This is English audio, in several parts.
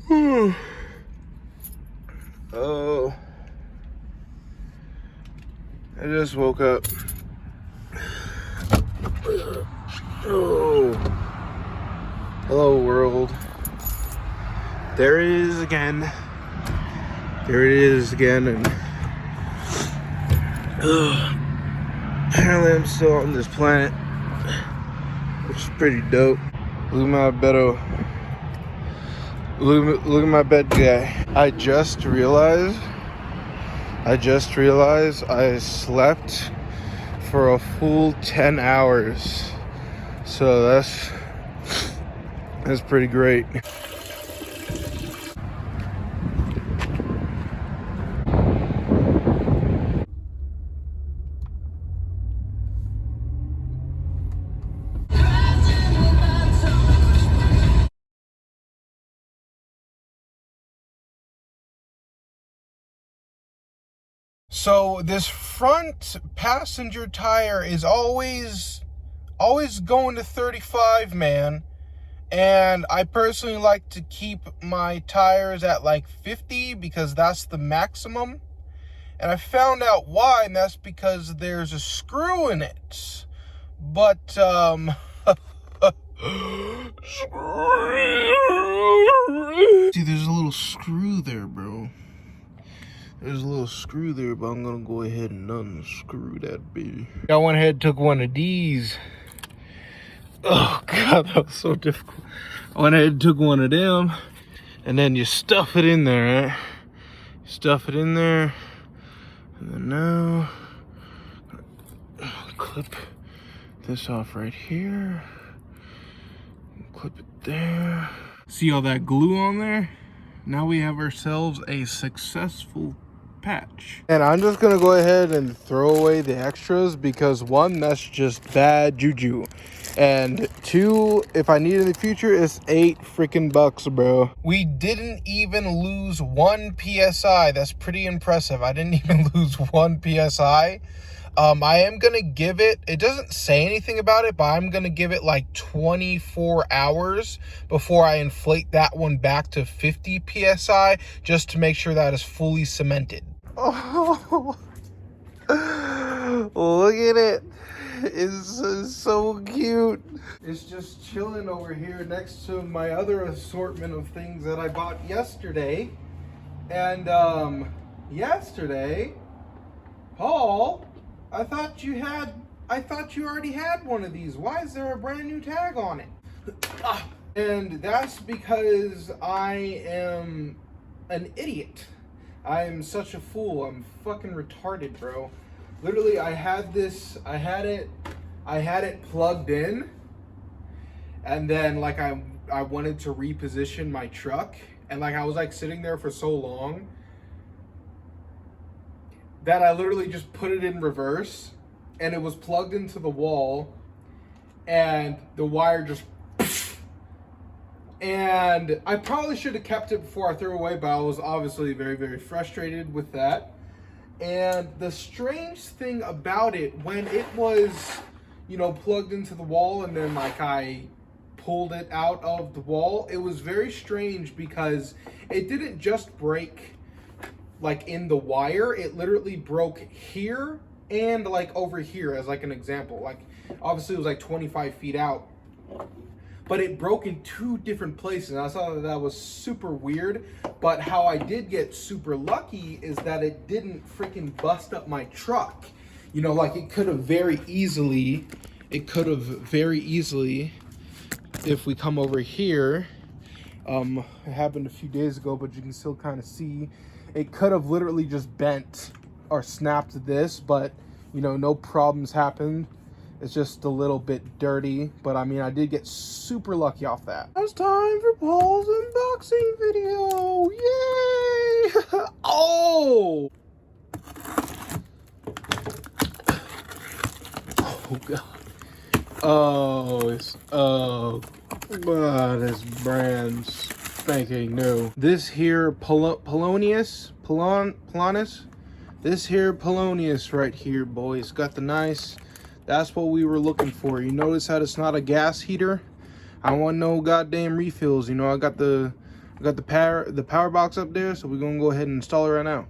Oh, I just woke up. Oh, hello world. There it is again. There it is again, and apparently I'm still on this planet, which is pretty dope. Look at my bed. Look at my bed guy. I just realized I slept for a full 10 hours. So that's pretty great. So this front passenger tire is always going to 35, man. And I personally like to keep my tires at like 50 because that's the maximum. And I found out why, and that's because there's a screw in it. But see, there's a little screw there, bro. There's a little screw there, but I'm gonna go ahead and unscrew that bitch. I went ahead and took one of these. Oh God, that was so difficult. I went ahead and took one of them, and then you stuff it in there, right? Stuff it in there, and then now clip this off right here. Clip it there. See all that glue on there? Now we have ourselves a successful patch. And I'm just gonna go ahead and throw away the extras because one, that's just bad juju, and two, if I need it in the future, it's $8 freaking bucks, bro. We didn't even lose 1 psi. That's pretty impressive. I didn't even lose 1 psi. I am gonna give it doesn't say anything about it, but I'm gonna give it like 24 hours before I inflate that one back to 50 psi, just to make sure that is fully cemented. Oh, look at it. It's so cute. It's just chilling over here next to my other assortment of things that I bought yesterday. And yesterday, Paul, I thought you already had one of these. Why is there a brand new tag on it? And that's because I am an idiot. I am such a fool. I'm fucking retarded, bro. Literally, I had it plugged in, and then like I wanted to reposition my truck, and like I was like sitting there for so long that I literally just put it in reverse, and it was plugged into the wall, and the wire just, and I probably should have kept it before I threw it away, but I was obviously very, very frustrated with that. And the strange thing about it, when it was, you know, plugged into the wall, and then like I pulled it out of the wall, it was very strange because it didn't just break like in the wire, it literally broke here and like over here, as like an example. Like obviously it was like 25 feet out, but it broke in 2 different places, and I thought that was super weird. But how I did get super lucky is that it didn't freaking bust up my truck. You know, like it could have very easily, if we come over here, it happened a few days ago, but you can still kind of see, it could have literally just bent or snapped this, but you know, no problems happened. It's just a little bit dirty, but I mean, I did get super lucky off that. It's time for Paul's unboxing video. Yay! Oh! Oh God. Oh, this brand spanking new. This here Polonius, this here Polonius right here, boys. Got the nice. That's what we were looking for. You notice how it's not a gas heater? I want no goddamn refills. You know, I got the We got the power box up there, so we're gonna go ahead and install it right now.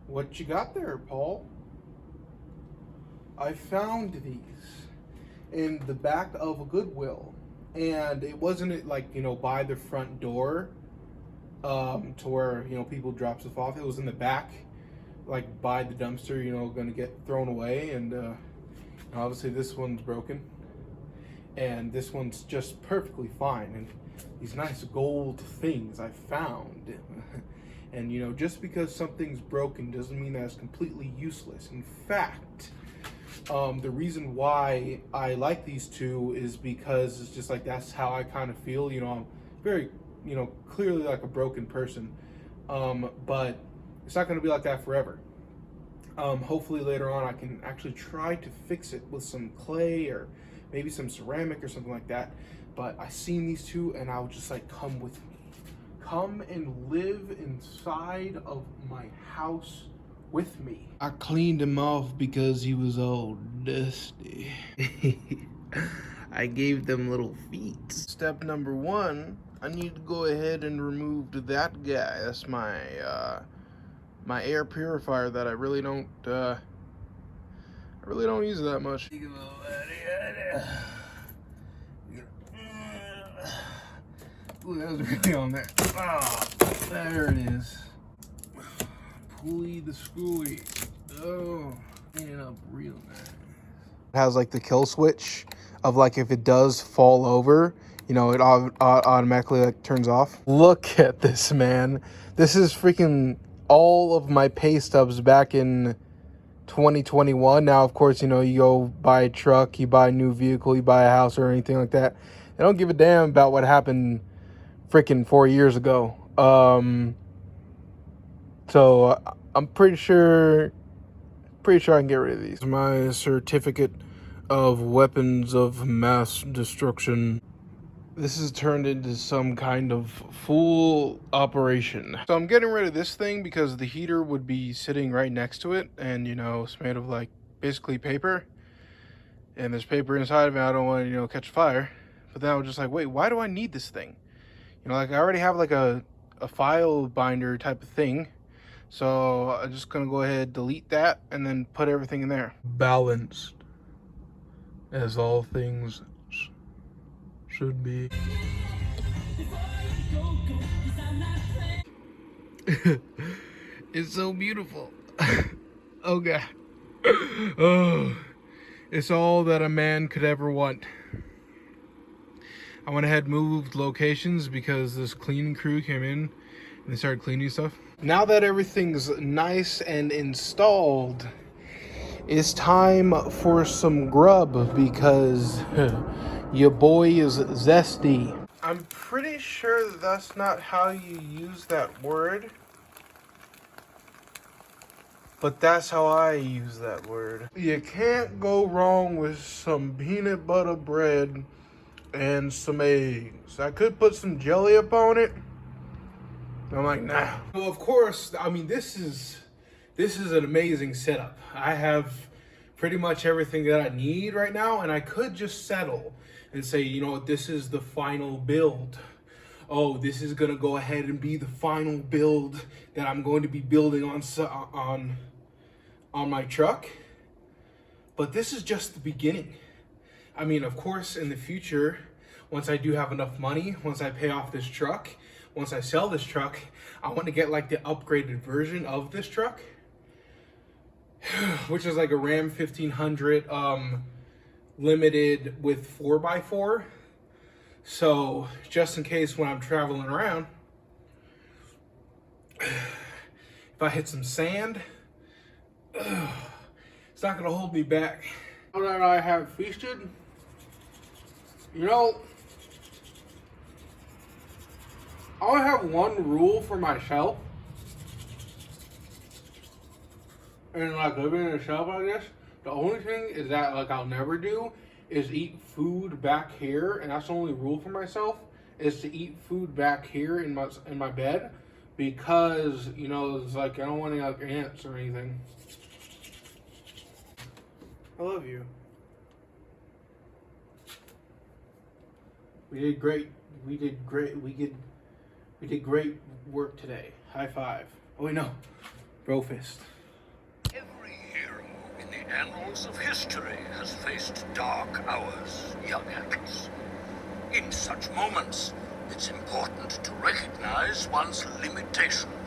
What you got there, Paul? I found these in the back of a Goodwill, and it wasn't like, you know, by the front door, to where, you know, people drop stuff off. It was in the back, like by the dumpster, you know, gonna get thrown away. And obviously this one's broken, and this one's just perfectly fine. And these nice gold things I found. And, you know, just because something's broken doesn't mean that it's completely useless. In fact, the reason why I like these two is because it's just like, that's how I kind of feel. You know, I'm very, you know, clearly like a broken person. But it's not going to be like that forever. Hopefully later on I can actually try to fix it with some clay or maybe some ceramic or something like that. But I seen these two and I was just like, come with me. Come and live inside of my house with me. I cleaned him off because he was all dusty. I gave them little feet. Step number one, I need to go ahead and remove that guy. That's my my air purifier that I really don't use that much. Ooh, that was really on there. Ah, there it is. Pulley the screwy. Oh, clean it up real nice. It has like the kill switch of like if it does fall over, you know, it automatically like turns off. Look at this, man. This is freaking all of my pay stubs back in 2021. Now, of course, you know, you go buy a truck, you buy a new vehicle, you buy a house or anything like that. They don't give a damn about what happened freaking 4 years ago. So I'm pretty sure I can get rid of these. My certificate of weapons of mass destruction. This is turned into some kind of full operation. So I'm getting rid of this thing because the heater would be sitting right next to it, and, you know, it's made of like basically paper, and there's paper inside of it. I don't want to, you know, catch fire. But then I was just like, wait, why do I need this thing? You know, like I already have like a file binder type of thing. So I'm just gonna go ahead, delete that, and then put everything in there. Balanced, as all things should be. It's so beautiful. Oh God. Oh, it's all that a man could ever want. I went ahead and moved locations because this cleaning crew came in and they started cleaning stuff. Now that everything's nice and installed, it's time for some grub because your boy is zesty. I'm pretty sure that that's not how you use that word, but that's how I use that word. You can't go wrong with some peanut butter bread and some eggs. I could put some jelly up on it. I'm like, nah. Well, of course, I mean, this is an amazing setup. I have pretty much everything that I need right now, and I could just settle and say, you know what, this is the final build. Oh, this is gonna go ahead and be the final build that I'm going to be building on my truck. But this is just the beginning. I mean, of course, in the future, once I do have enough money, once I pay off this truck, once I sell this truck, I want to get like the upgraded version of this truck, which is like a Ram 1500 limited with 4x4. So just in case when I'm traveling around, if I hit some sand, it's not gonna hold me back. Now that I have feasted, you know, I only have one rule for myself, and like living in a shelf like this, the only thing is that like I'll never do is eat food back here, and that's the only rule for myself, is to eat food back here in my bed, because, you know, it's like I don't want any like ants or anything. I love you. We did great. We did great. We did great work today. High five. Oh wait, no. Bro fist. Every hero in the annals of history has faced dark hours, young Atlas. In such moments, it's important to recognize one's limitations